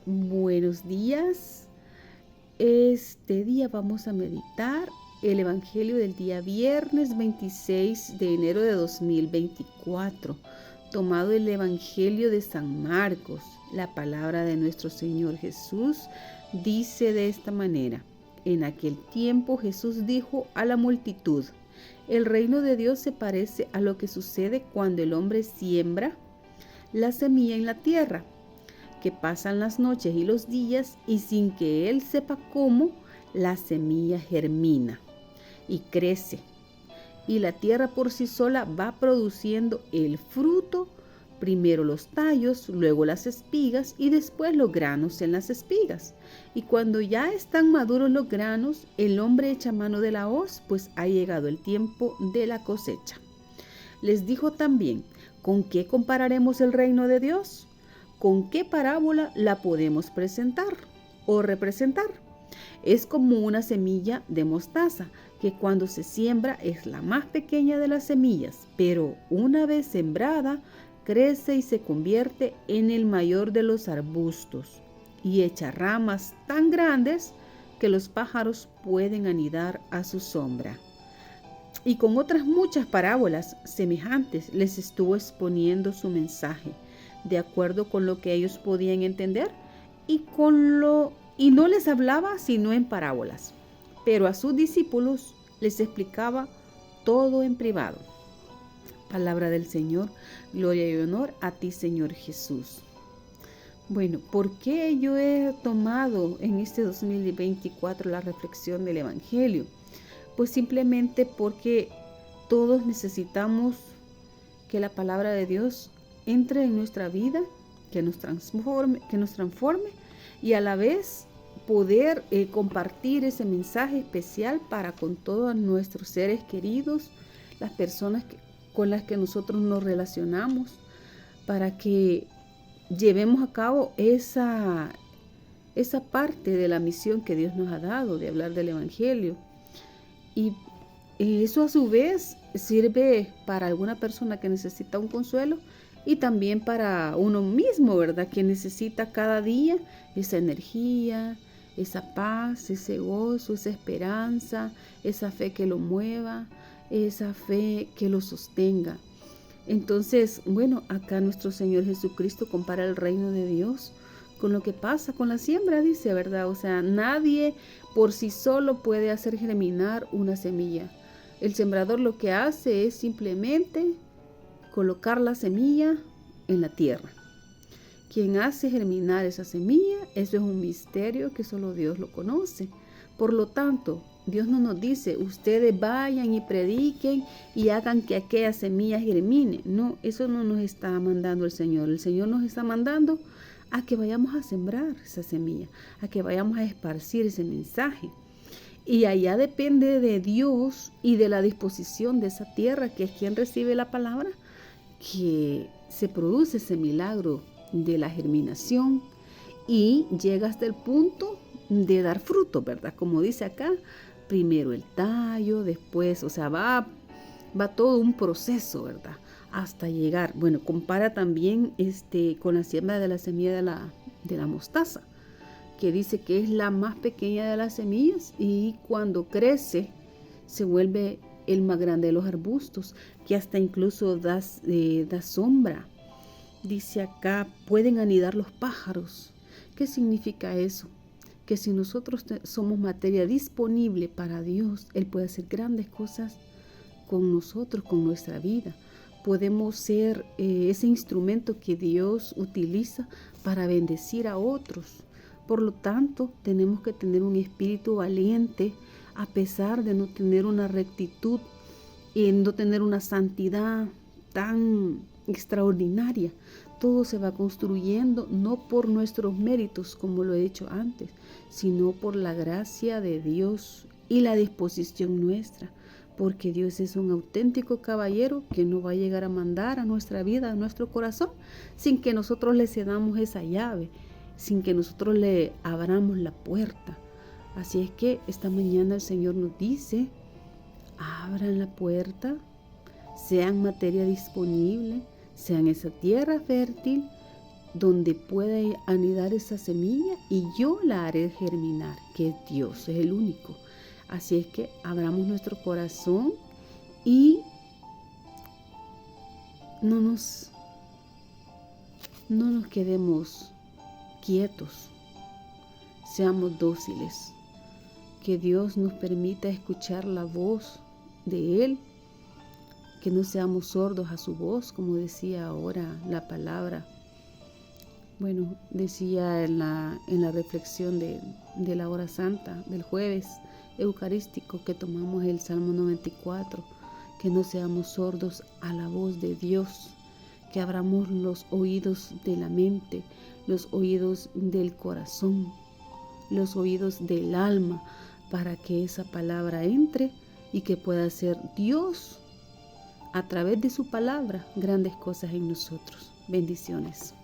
Buenos días. Este día vamos a meditar el Evangelio del día viernes 26 de enero de 2024, tomado el Evangelio de San Marcos. La palabra de nuestro Señor Jesús dice de esta manera: en aquel tiempo Jesús dijo a la multitud: el reino de Dios se parece a lo que sucede cuando el hombre siembra la semilla en la tierra, que pasan las noches y los días y sin que él sepa cómo, la semilla germina y crece, y la tierra por sí sola va produciendo el fruto, primero los tallos, luego las espigas y después los granos en las espigas. Y cuando ya están maduros los granos, el hombre echa mano de la hoz, pues ha llegado el tiempo de la cosecha. Les dijo también: ¿con qué compararemos el reino de Dios? ¿Con qué parábola la podemos presentar o representar? Es como una semilla de mostaza, que cuando se siembra es la más pequeña de las semillas, pero una vez sembrada, crece y se convierte en el mayor de los arbustos y echa ramas tan grandes que los pájaros pueden anidar a su sombra. Y con otras muchas parábolas semejantes les estuvo exponiendo su mensaje, de acuerdo con lo que ellos podían entender, y no les hablaba sino en parábolas, pero a sus discípulos les explicaba todo en privado. Palabra del Señor. Gloria y honor a ti, Señor Jesús. Bueno, ¿por qué yo he tomado en este 2024 la reflexión del Evangelio? Pues simplemente porque todos necesitamos que la palabra de Dios entre en nuestra vida, que nos transforme y a la vez poder compartir ese mensaje especial para con todos nuestros seres queridos, las personas con las que nosotros nos relacionamos, para que llevemos a cabo esa parte de la misión que Dios nos ha dado de hablar del Evangelio. Y eso a su vez sirve para alguna persona que necesita un consuelo y también para uno mismo, ¿verdad? Que necesita cada día esa energía, esa paz, ese gozo, esa esperanza, esa fe que lo mueva, esa fe que lo sostenga. Entonces, bueno, acá nuestro Señor Jesucristo compara el reino de Dios con lo que pasa con la siembra, dice, ¿verdad? O sea, nadie por sí solo puede hacer germinar una semilla. El sembrador lo que hace es simplemente colocar la semilla en la tierra. Quien hace germinar esa semilla, eso es un misterio que solo Dios lo conoce. Por lo tanto, Dios no nos dice: ustedes vayan y prediquen y hagan que aquella semilla germine. No, eso no nos está mandando el Señor. El Señor nos está mandando a que vayamos a sembrar esa semilla, a que vayamos a esparcir ese mensaje. Y allá depende de Dios y de la disposición de esa tierra, que es quien recibe la palabra, que se produce ese milagro de la germinación y llega hasta el punto de dar fruto, ¿verdad? Como dice acá, primero el tallo, después, o sea, va todo un proceso, ¿verdad? Hasta llegar, bueno, compara también con la siembra de la semilla de la mostaza, que dice que es la más pequeña de las semillas y cuando crece se vuelve el más grande de los arbustos, que hasta incluso da sombra. Dice acá, pueden anidar los pájaros. ¿Qué significa eso? Que si nosotros somos materia disponible para Dios, Él puede hacer grandes cosas con nosotros, con nuestra vida. Podemos ser ese instrumento que Dios utiliza para bendecir a otros. Por lo tanto, tenemos que tener un espíritu valiente, a pesar de no tener una rectitud y no tener una santidad tan extraordinaria. Todo se va construyendo no por nuestros méritos, como lo he dicho antes, sino por la gracia de Dios y la disposición nuestra, porque Dios es un auténtico caballero que no va a llegar a mandar a nuestra vida, a nuestro corazón, sin que nosotros le cedamos esa llave, sin que nosotros le abramos la puerta. Así es que esta mañana el Señor nos dice: abran la puerta, sean materia disponible, sean esa tierra fértil donde pueda anidar esa semilla y yo la haré germinar, que es Dios, es el único. Así es que abramos nuestro corazón y no nos quedemos quietos, seamos dóciles, que Dios nos permita escuchar la voz de Él, que no seamos sordos a su voz, como decía ahora la palabra. Bueno, decía en la reflexión de la hora santa del jueves eucarístico que tomamos el Salmo 94, que no seamos sordos a la voz de Dios, que abramos los oídos de la mente, los oídos del corazón, los oídos del alma, para que esa palabra entre y que pueda hacer Dios a través de su palabra grandes cosas en nosotros. Bendiciones.